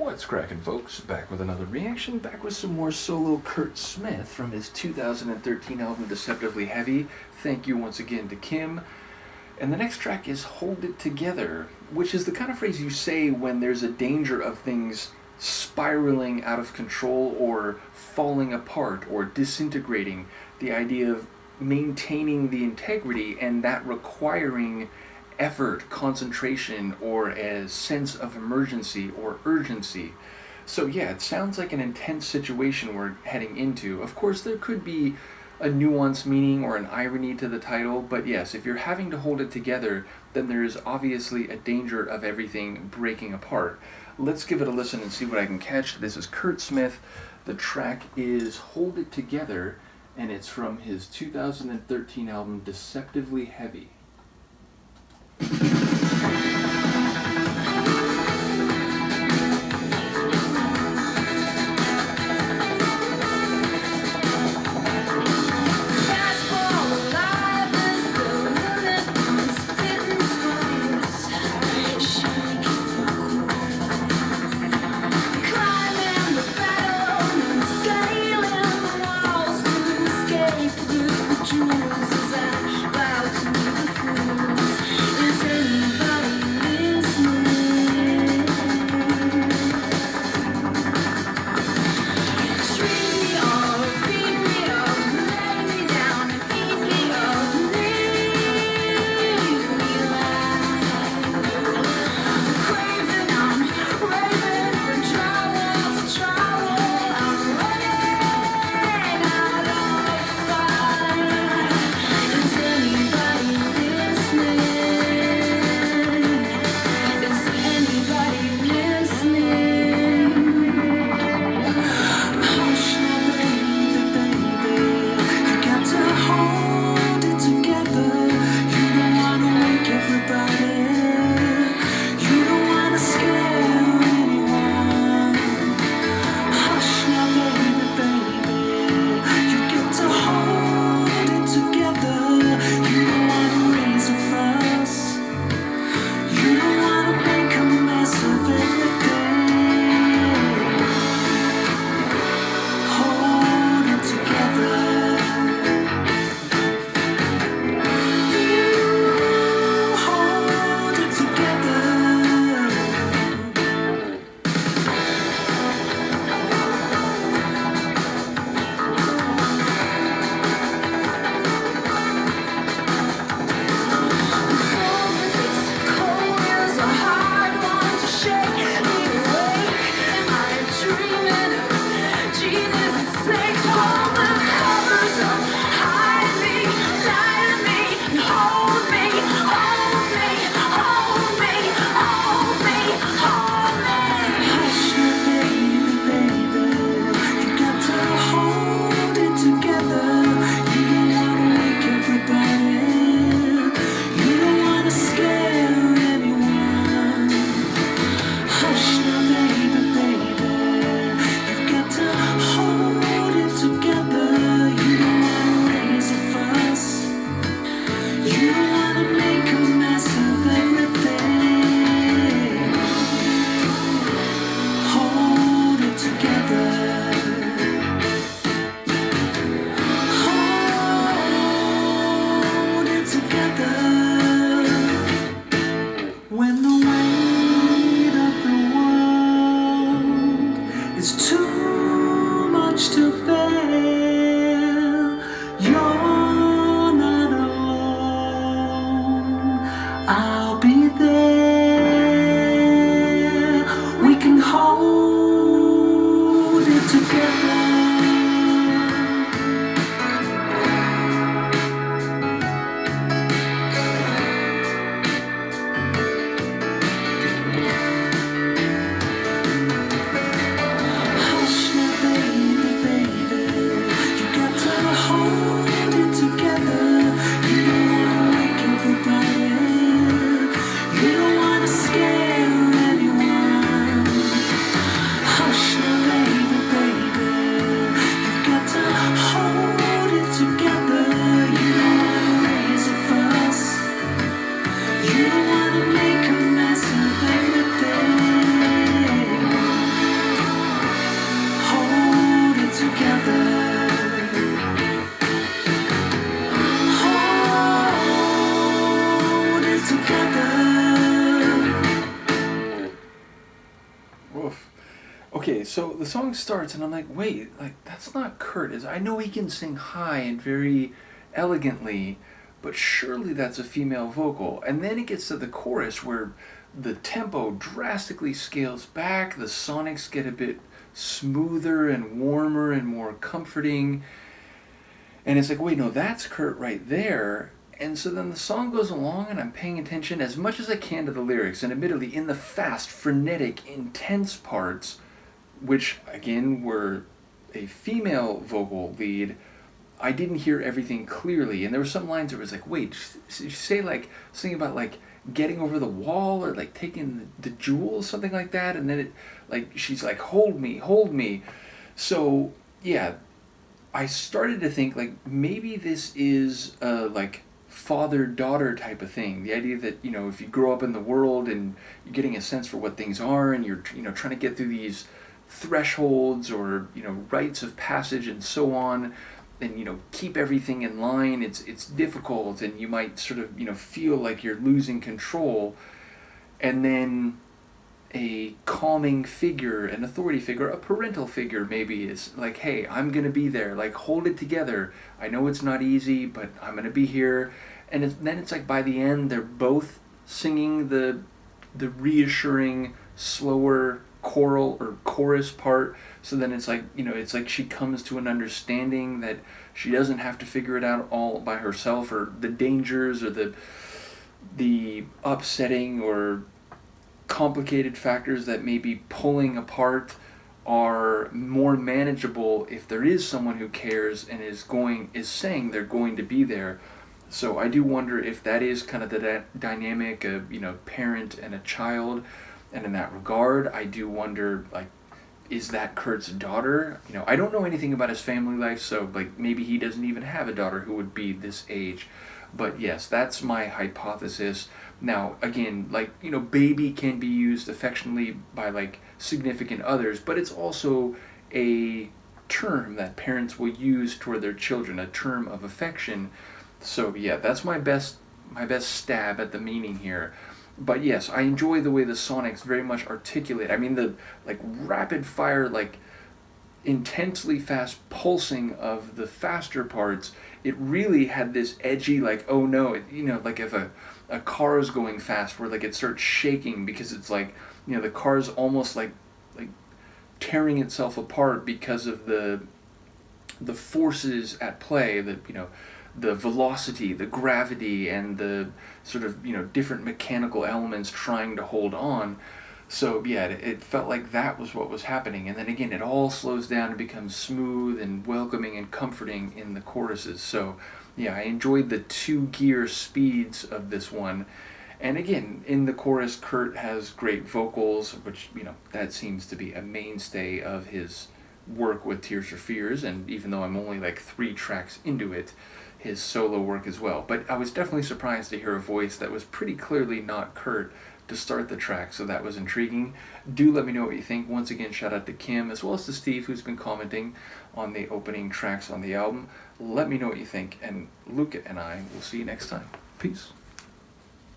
What's cracking, folks? Back with another reaction, back with some more solo Curt Smith from his 2013 album Deceptively Heavy. Thank you once again to Kim. And the next track is Hold It Together, which is the kind of phrase you say when there's a danger of things spiraling out of control or falling apart or disintegrating. The idea of maintaining the integrity and that requiring effort, concentration, or a sense of emergency or urgency. So yeah, it sounds like an intense situation we're heading into. Of course, there could be a nuanced meaning or an irony to the title, but yes, if you're having to hold it together, then there is obviously a danger of everything breaking apart. Let's give it a listen and see what I can catch. This is Curt Smith. The track is Hold It Together, and it's from his 2013 album Deceptively Heavy. Oof. Okay, so the song starts, and I'm like, wait, like that's not Curt. I know he can sing high and very elegantly, but surely that's a female vocal. And then it gets to the chorus where the tempo drastically scales back. The sonics get a bit smoother and warmer and more comforting. And it's like, wait, no, that's Curt right there. And so then the song goes along, and I'm paying attention as much as I can to the lyrics. And admittedly, in the fast, frenetic, intense parts, which again were a female vocal lead, I didn't hear everything clearly. And there were some lines where it was like, wait, did you say like something about like getting over the wall or like taking the jewels, something like that? And then it, like, she's like, hold me, hold me. So yeah, I started to think like maybe this is like father-daughter type of thing. The idea that, you know, if you grow up in the world and you're getting a sense for what things are, and you're, you know, trying to get through these thresholds or, you know, rites of passage and so on, and, you know, keep everything in line, it's difficult, and you might sort of, you know, feel like you're losing control. And then a calming figure, an authority figure, a parental figure maybe is like, hey, I'm going to be there, like hold it together. I know it's not easy, but I'm going to be here. And then it's like by the end they're both singing the reassuring, slower choral or chorus part. So then it's like, you know, it's like she comes to an understanding that she doesn't have to figure it out all by herself, or the dangers or the upsetting or complicated factors that may be pulling apart are more manageable if there is someone who cares and is saying they're going to be there. So I do wonder if that is kind of the dynamic of, you know, parent and a child. And in that regard, I do wonder, like, is that Curt's daughter? You know, I don't know anything about his family life, so like maybe he doesn't even have a daughter who would be this age. But yes, that's my hypothesis. Now, again, like, you know, baby can be used affectionately by like significant others, but it's also a term that parents will use toward their children, a term of affection. So yeah, that's my best stab at the meaning here. But yes, I enjoy the way the sonics very much articulate. I mean, the like rapid fire, like intensely fast pulsing of the faster parts, it really had this edgy, like, oh no, you know, like if a car is going fast where like it starts shaking because it's like, you know, the car's almost like tearing itself apart because of the forces at play, that, you know, the velocity, the gravity, and the sort of, you know, different mechanical elements trying to hold on. So yeah, it felt like that was what was happening. And then again, it all slows down and becomes smooth and welcoming and comforting in the choruses. So yeah, I enjoyed the 2-gear speeds of this one. And again, in the chorus, Curt has great vocals, which, you know, that seems to be a mainstay of his work with Tears for Fears. And even though I'm only like 3 tracks into it, his solo work as well. But I was definitely surprised to hear a voice that was pretty clearly not Curt to start the track, so that was intriguing. Do let me know what you think. Once again, shout out to Kim, as well as to Steve, who's been commenting on the opening tracks on the album. Let me know what you think, and Luca and I will see you next time. Peace.